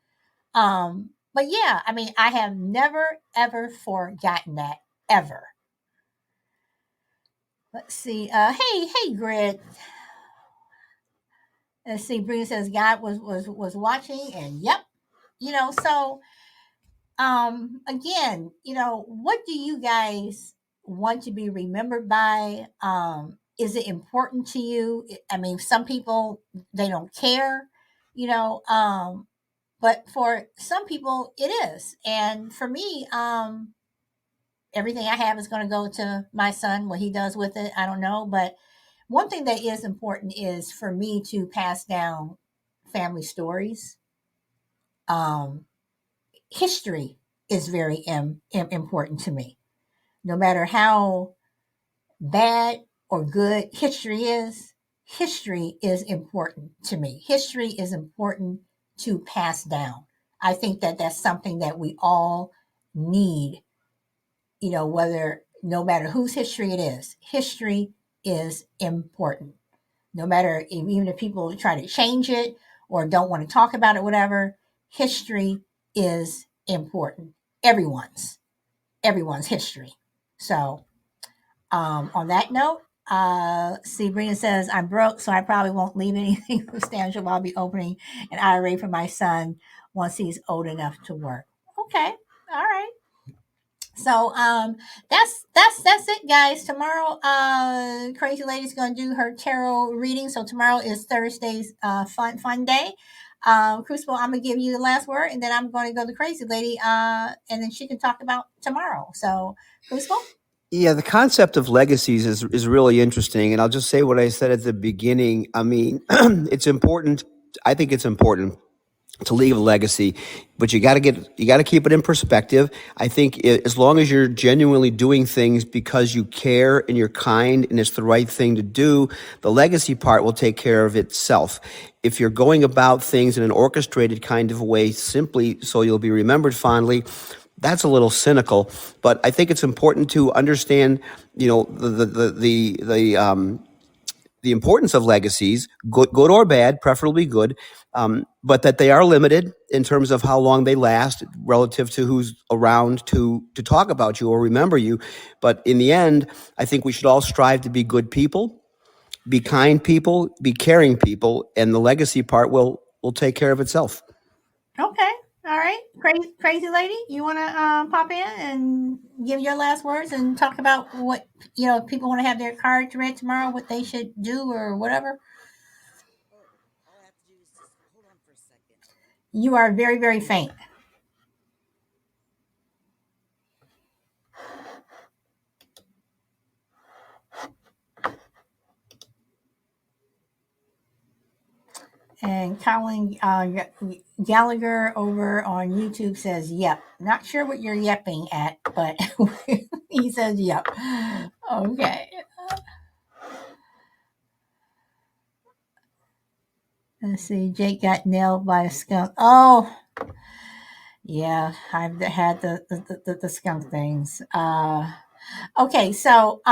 But yeah, I mean, I have never ever forgotten that ever. Let's see. Hey, Grit. Let's see. Bree says God was watching, and yep. So again, what do you guys want to be remembered by? Is it important to you? I mean, some people, they don't care, you know. But for some people, it is. And for me, everything I have is going to go to my son. What he does with it, I don't know. But one thing that is important is for me to pass down family stories. Um, History is very important to me. No matter how bad or good history is important to me. History is important to pass down. I think that that's something that we all need, whether no matter whose history it is, history is important. No matter even if people try to change it or don't want to talk about it, whatever, history is important. Everyone's history. So, on that note, Sabrina says, I'm broke, so I probably won't leave anything substantial. I'll be opening an IRA for my son once he's old enough to work. Okay. All right. So that's it, guys. Tomorrow, Crazy Lady's gonna do her tarot reading. So tomorrow is Thursday's fun day. Crucible, I'm gonna give you the last word, and then I'm gonna go to Crazy Lady, and then she can talk about tomorrow. So, Crucible. Yeah, the concept of legacies is really interesting, and I'll just say what I said at the beginning. I mean, it's important. I think it's important to leave a legacy, but you got to keep it in perspective. I think as long as you're genuinely doing things because you care and you're kind and it's the right thing to do, the legacy part will take care of itself. If you're going about things in an orchestrated kind of way simply so you'll be remembered fondly, that's a little cynical. But I think it's important to understand, the importance of legacies, good or bad, preferably good, but that they are limited in terms of how long they last relative to who's around to talk about you or remember you. But in the end, I think we should all strive to be good people, be kind people, be caring people, and the legacy part will take care of itself. Okay. All right. Crazy Lady, you want to pop in and give your last words and talk about what, if people want to have their cards read tomorrow, what they should do or whatever? Well, all I have to do is just hold on for a second. You are very, very faint. And Colin Gallagher over on YouTube says, yep. Not sure what you're yepping at, but he says, yep. Okay. Let's see. Jake got nailed by a skunk. Oh, yeah. I've had the skunk things. Okay. So,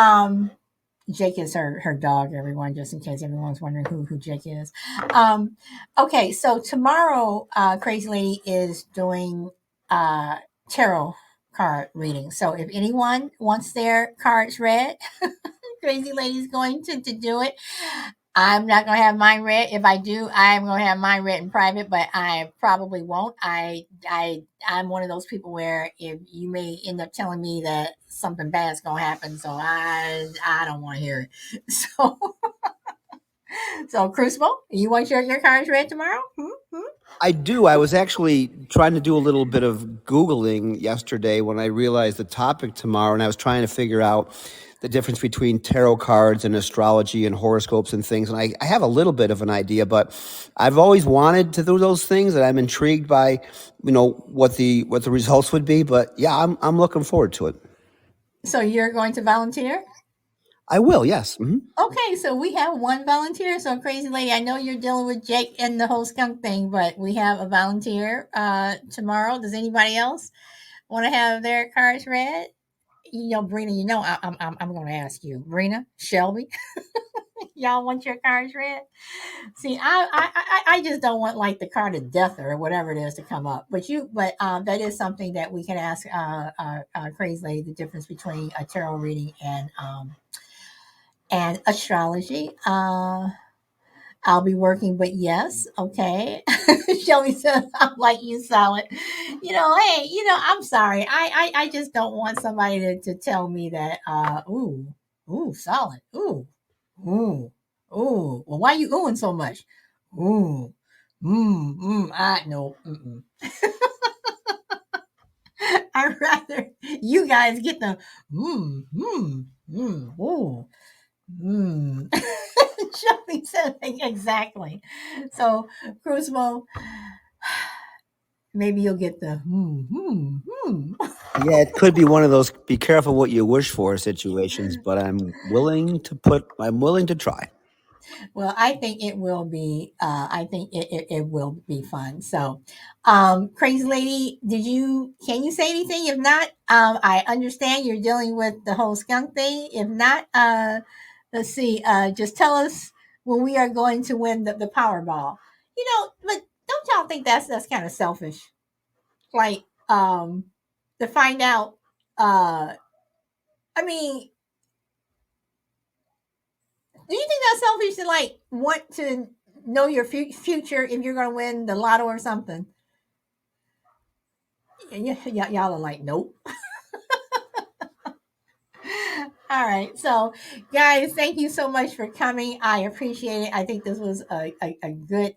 Jake is her dog, everyone, just in case everyone's wondering who Jake is. Okay, so tomorrow, Crazy Lady is doing tarot card reading. So if anyone wants their cards read, Crazy Lady's going to do it. I'm not going to have mine read. If I do, I'm going to have mine read in private, but I probably won't. I'm one of those people where if you may end up telling me that something bad's going to happen, so I don't want to hear it. So Crucible, you want your cards read tomorrow? I do. I was actually trying to do a little bit of Googling yesterday when I realized the topic tomorrow, and I was trying to figure out the difference between tarot cards and astrology and horoscopes and things. And I have a little bit of an idea, but I've always wanted to do those things, and I'm intrigued by, what the results would be. But yeah, I'm looking forward to it. So you're going to volunteer? I will, yes. Okay, so we have one volunteer. So Crazy Lady, I know you're dealing with Jake and the whole skunk thing, but we have a volunteer tomorrow. Does anybody else want to have their cards read? Brina, I'm going to ask you, Brina, Shelby, y'all want your cards read? See, I just don't want like the card of death or whatever it is to come up. But that is something that we can ask Crazy Lady, the difference between a tarot reading and astrology. I'll be working, but yes, okay. Shelby says, I'm like you, Solid. Hey, I'm sorry. I just don't want somebody to tell me that, Solid, ooh, ooh. Well, why you oohing so much? Ooh, I no, I'd rather you guys get the, ooh. Shelby said exactly. So, Crucible, maybe you'll get the Yeah, it could be one of those "be careful what you wish for" situations, but I'm willing to try. Well, I think it will be. I think it will be fun. So, Crazy Lady, can you say anything? If not, I understand you're dealing with the whole skunk thing. If not, let's see. Just tell us when we are going to win the Powerball. But don't y'all think that's kind of selfish? Like, to find out. I mean, do you think that's selfish to like want to know your future if you're going to win the lotto or something? Y'all are like, nope. All right. So, guys, thank you so much for coming. I appreciate it. I think this was a good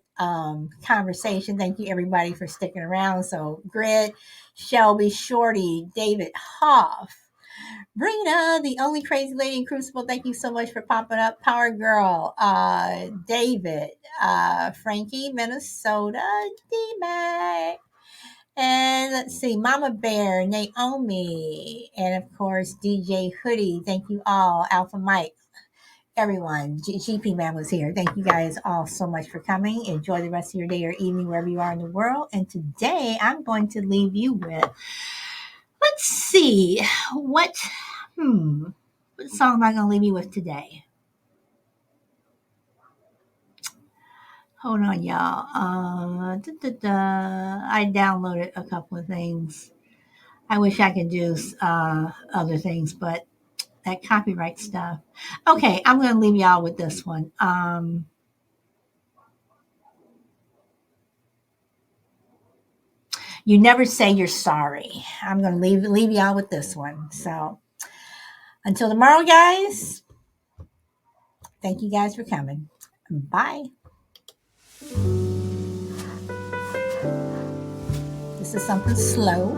conversation. Thank you, everybody, for sticking around. So, Grid, Shelby, Shorty, David Hoff, Brina, the only crazy lady in Crucible, thank you so much for popping up. Power Girl, David, Frankie, Minnesota, D-Mac. And let's see, Mama Bear, Naomi, and of course, DJ Hoodie. Thank you all. Alpha Mike, everyone. GP Man was here. Thank you guys all so much for coming. Enjoy the rest of your day or evening wherever you are in the world. And today I'm going to leave you with, let's see, what song am I going to leave you with today? Hold on, y'all. I downloaded a couple of things. I wish I could do other things, but that copyright stuff. Okay, I'm going to leave y'all with this one. You never say you're sorry. I'm going to leave y'all with this one. So until tomorrow, guys, thank you guys for coming. Bye. This is something slow.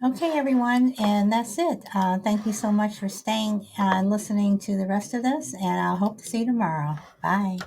Okay, everyone, and that's it. Thank you so much for staying and listening to the rest of this, and I'll hope to see you tomorrow. Bye.